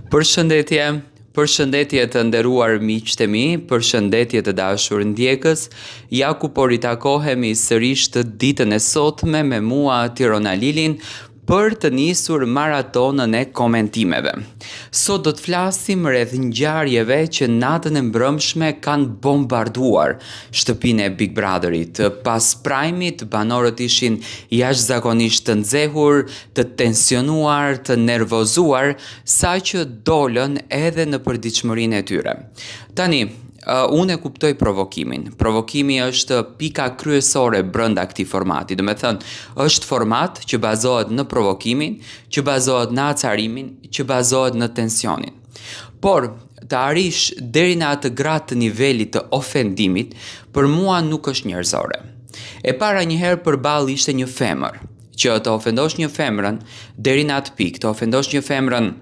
Përshëndetje, përshëndetje të nderuar miqtë e mi, përshëndetje të dashur ndjekës. Ja ku po ritakohemi sërish të ditën e sotme me mua Tirona Lilin për të nisur maratonën e komentimeve. Sot do të flasim rreth ngjarjeve që natën e mbrëmshme kanë bombarduar shtëpinë e Big Brotherit. Pas prajmit, banorët ishin jashtëzakonisht të nxehur, të tensionuar, të nervozuar, saqë dolën edhe në përditshmërinë e tyre. Tani, unë e kuptoj provokimin. Provokimi është pika kryesore brenda këtij formati. Do me thënë, është format që bazohet në provokimin, që bazohet në acarimin, që bazohet në tensionin. Por, të arish deri në atë gradë të nivelit të ofendimit, për mua nuk është njerëzore. E para njëherë përballë ishte një femër, që të ofendosh një femrën deri në atë pikë, të ofendosh një femrën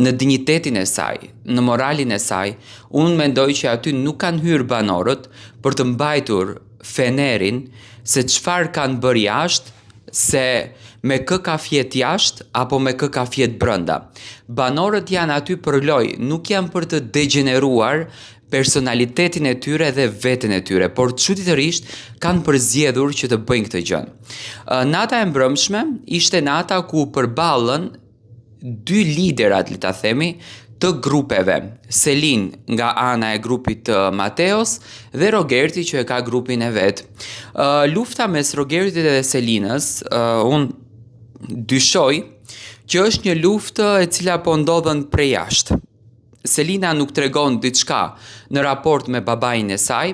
në dinjitetin e saj, në moralin e saj, unë mendoj që aty nuk kanë hyrë banorët për të mbajtur fenerin se çfarë kanë bërë jashtë, se me kë ka fjet jashtë apo me kë ka fjet brenda. Banorët janë aty për lojë, nuk janë për të degeneruar personalitetin e tyre dhe veten e tyre, por çuditërisht kanë përzgjedhur që të bëjnë këtë gjë. Nata e mbrëmshme ishte nata ku përballën dy liderat, le ta themi, të grupeve. Selin nga ana e grupit të Mateos dhe Rogerti që e ka grupin e vet. Lufta mes Rogertit dhe Selinës, unë dyshoj që është një luftë e cila po ndodhen prej jashtë. Selina nuk tregon diçka në raport me babain e saj,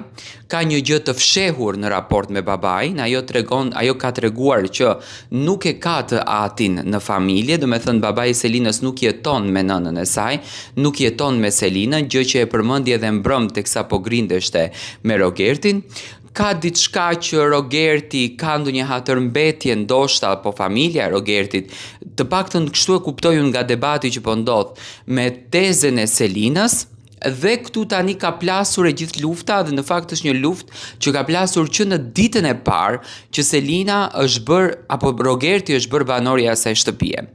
ka një gjë të fshehur në raport me babain, ajo ka treguar që nuk e ka të atin në familje, do me thënë babai i Selinës nuk jeton me nënën e saj, nuk jeton me Selinën, gjë që e përmendi edhe mbrëm teksa po grindeshte me Rogertin. Ka diçka që Rogerti ka ndonjë hatërmbetje ndoshta apo familja e Rogertit, të paktën kështu e kuptoj unë nga debati që po ndodh me tezën e Selinës, dhe këtu tani ka plasur e gjithë lufta dhe në fakt është një luftë që ka plasur që në ditën e parë që Selina është bërë apo Rogerti është bërë banori i asaj shtëpie.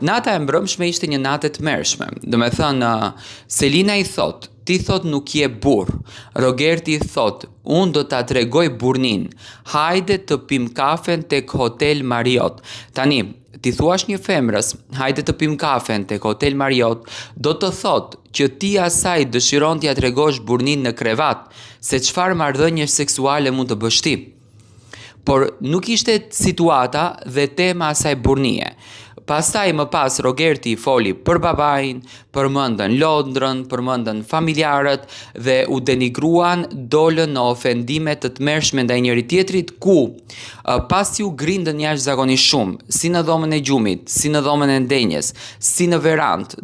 Nata e mbrëmshme ishte një natë e tmerrshme. Do me thënë, Selina i thot, ti thot nuk je burr. Rogerti i thot, unë do ta tregoj burrnin. Hajde të pim kafen tek Hotel Marriott. Tani, ti thuash një femrës, hajde të pim kafen tek Hotel Marriott, do të thot që ti asaj dëshiron t'ja tregosh burrnin në krevat, se çfarë marrëdhënie seksuale mund të bësh ti. Por nuk ishte situata dhe tema asaj burrnie. Pastaj më pas Rogerti foli për babain, përmendën Londrën, përmendën familjarët dhe u denigruan, dolën në ofendime të tmerrshme ndaj njëri tjetrit ku pasi u grindën jashtëzakonisht shumë, si në dhomën e gjumit, si në dhomën e ndenjes, si në verandë,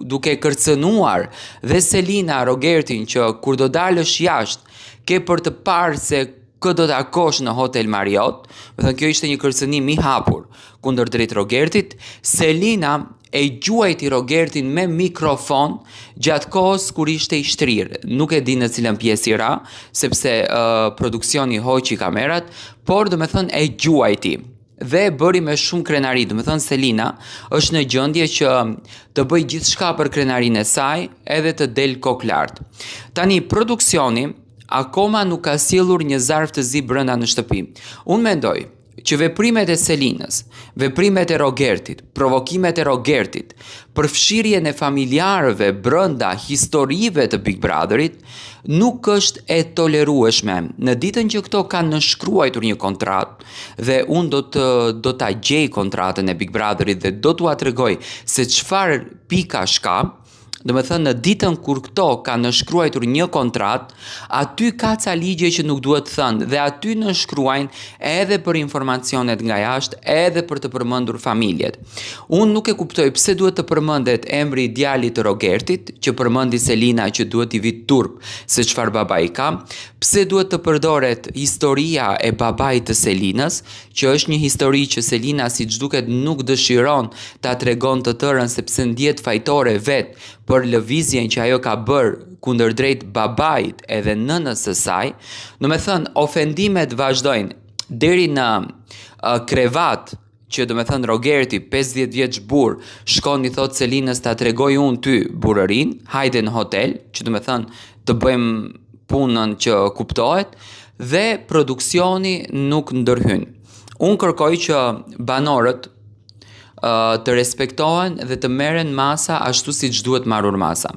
duke kërcënuar dhe Selina Rogertin që kur do dalësh jashtë, ke për të parë se kë do të akosh në Hotel Marriott, me thënë kjo ishte një kërcënim i hapur kundër drejt Rogertit. Selina e gjuajti Rogertin me mikrofon gjatë kohës kur ishte i shtrirë. Nuk e di në cilën pjesë i ra, sepse produksioni hoqi kamerat, por do me thënë e gjuajti. Dhe bëri me shumë krenari, do me thënë Selina është në gjendje që të bëj gjithçka për krenarinë e saj edhe të del kokë lart. Tani produksioni akoma nuk ka sjellur një zarf të zi brenda në shtëpi. Unë mendoj që veprimet e Selinës, veprimet e Rogertit, provokimet e Rogertit, përfshirjen e familjarëve brenda historive të Big Brotherit, nuk është e tolerueshme. Në ditën që këto kanë nënshkruar një kontratë dhe unë do ta gjej kontratën e Big Brotherit dhe do t'ua tregoj se çfarë pikash ka. Do me thënë, në ditën kur këto ka nënshkruar një kontratë, aty ka ca ligje që nuk duhet thënë dhe aty nënshkruajnë edhe për informacionet nga jashtë, edhe për të përmendur familjet. Unë nuk e kuptoj pse duhet të përmendet emri i djalit të Rogertit, që përmendi Selina që duhet i vit turp se çfarë babai ka, pse duhet të përdoret historia e babait të Selinës, që është një histori që Selina siç duket nuk dëshiron ta tregon të tërën sepse ndjet fajtore vet për lëvizjen që ajo ka bërë kundërdrejt babait edhe nënës së saj. Do me thënë, ofendimet vazhdojnë deri në krevat që do me thënë Rogerti, 50 vjeç burr, shkon i thot Selinës ta tregoj unë ty burërin, hajde në hotel, që do me thënë të bëjmë punën që kuptohet, dhe produksioni nuk ndërhyn. Unë kërkoj që banorët të respektohen dhe të merren masa ashtu siç duhet marrur masa.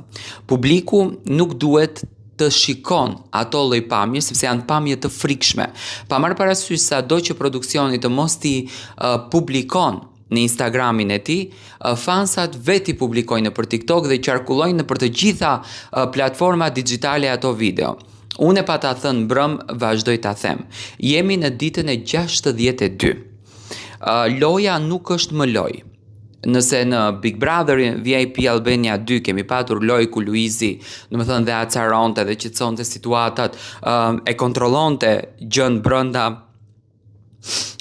Publiku nuk duhet të shikon ato lloj pamje, sepse janë pamje të frikshme. Pa marrë parasysh se sado që produksioni të mos t'i publikon në Instagramin e tij, fansat vetë i publikojnë nëpër TikTok dhe qarkullojnë nëpër të gjitha platformat digjitale ato video. Unë e pa ta thënë mbrëm, vazhdoj ta them. Jemi në ditën e 62. Loja nuk është më lojë. Nëse në Big Brother VIP Albania 2 kemi patur lojë ku Luizi, do të thënë dhe acaronte dhe qetësonte situatat, e kontrollonte gjën brenda,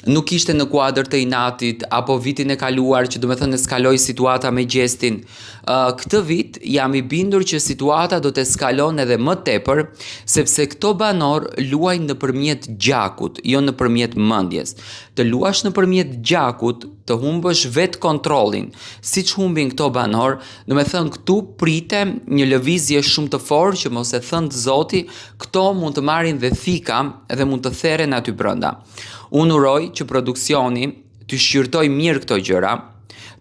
nuk ishte në kuadër të inatit, apo vitin e kaluar që do të thënë eskaloi situata me gjestin. Këtë vit jam i bindur që situata do të eskalon edhe më tepër, sepse këto banor luajnë nëpërmjet gjakut, jo nëpërmjet mendjes. Të luash nëpërmjet gjakut, të humbësh vetë kontrollin, siç humbin këto banor, do të thënë këtu pritem një lëvizje shumë të fortë që mos e thënë Zoti, këto mund të marrin dhe thika dhe mund të therren aty brenda. Unë uroj që produksioni të shqyrtoj mirë këto gjëra,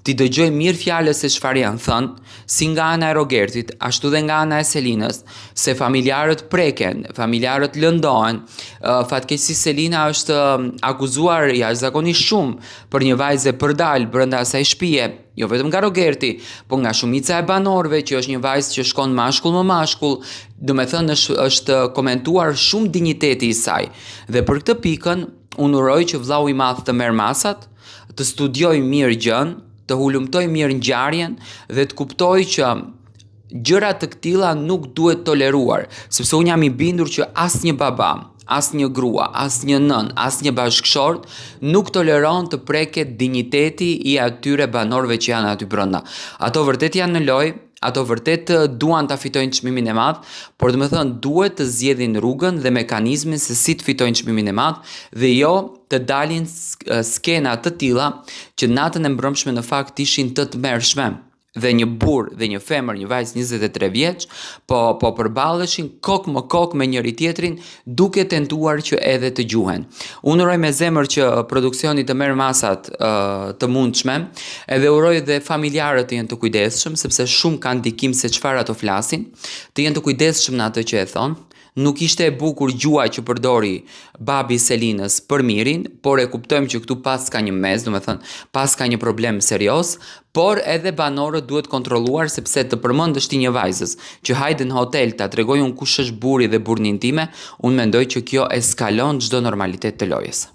ti dëgjoj mirë fjalës se çfarë janë thënë, si nga ana e Rogertit, ashtu dhe nga ana e Selinës, se familjarët preken, familjarët lëndohen. Fatkeqësisht Selina është akuzuar jashtëzakonisht shumë për një vajzë përdal brenda asaj shtëpie, jo vetëm nga Rogerti, po nga shumica e banorëve që është një vajzë që shkon mashkull më mashkull, do të thënë është komentuar shumë dinjiteti i saj. Dhe për këtë pikën unë uroj që vllau i madh të merr masat, të studioj mirë gjën, të hulumtoj mirë ngjarjen dhe të kuptoj që gjëra të këtilla nuk duhet toleruar, sepse unë jam i bindur që asnjë baba, asnjë grua, asnjë nën, asnjë bashkëshort nuk toleron të preket dinjiteti i atyre banorëve që janë aty brenda. Ato vërtet janë në lojë, ato vërtet duan ta fitojnë çmimin e madh, por do të thënë duhet të zgjedhin rrugën dhe mekanizmin se si të fitojnë çmimin e madh dhe jo të dalin skena të tilla që natën e mbrëmshme në fakt ishin të tmerrshme. Dhe një burr dhe një femër, një vajzë 23 vjeç, po përballeshin kok më kok me njëri tjetrin, duke tentuar që edhe të gjuhen. Unë uroj me zemër që produksioni të merr masat të mundshme, edhe uroj dhe familjarët të jenë të kujdesshëm, sepse shumë kanë ndikim se çfarë ato flasin, të jenë të kujdesshëm në atë që e thon. Nuk ishte e bukur gjua që përdori babi Selinës për mirin, por e kuptojmë që këtu pas ka një mes, do me thënë, pas ka një problem serios, por edhe banorët duhet kontrolluar sepse të përmendësh ti një vajzës që hajde në hotel ta tregoj unë kush është burri dhe burrnin time, unë mendoj që kjo eskalon çdo normalitet të lojës.